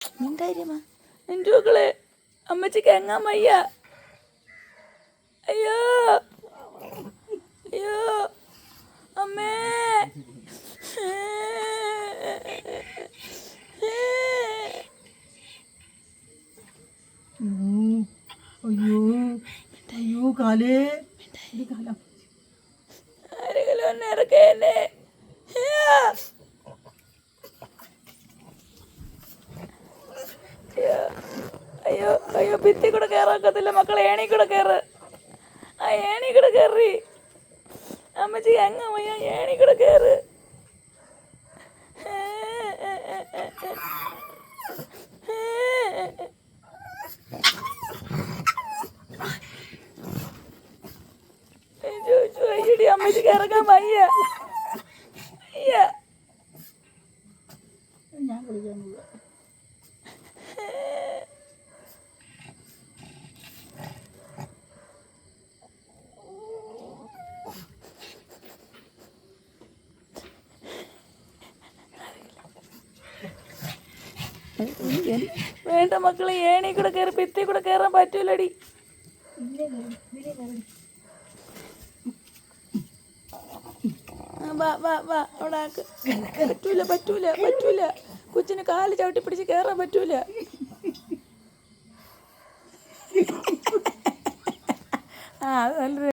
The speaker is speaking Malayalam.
മിണ്ടായിരിമ്മ എൻ്റെ മക്കളെ അമ്മച്ചിക്ക് എങ്ങാൻ വയ്യ. അയ്യോ അയ്യോ അമ്മേ. അയ്യോ അയ്യോ കാലേ കാലം ആരെങ്കിലും ഒന്ന് ഇറക്കേനെ. അയ്യോ അയ്യോ ഭിത്തി കൂടെ കയറാക്കത്തില്ല മക്കളെ, ഏണി കൂടെ കയറ്. ആ ഏണി കൂടെ കയറി അമ്മച്ചി എങ്ങ വയ്യ, ഏണി കൂടെ കയറ്. അയ്യടി അമ്മച്ചിക്ക് ഇറങ്ങാൻ വയ്യ. അയ്യ ഞാൻ കുളിക്കാൻ പോവാ. വേണ്ട മക്കളെ, ഏണി കൂടെ കയറി ഭിത്തി കൂടെ കയറാൻ പറ്റൂലടി. വാ വാ വാ അവിടെ ആക്ക്. പറ്റൂല പറ്റൂല പറ്റൂല, കൊച്ചിന് കാല് ചവിട്ടി പിടിച്ച് കയറാൻ പറ്റൂല. ആ അത് നല്ലൊരു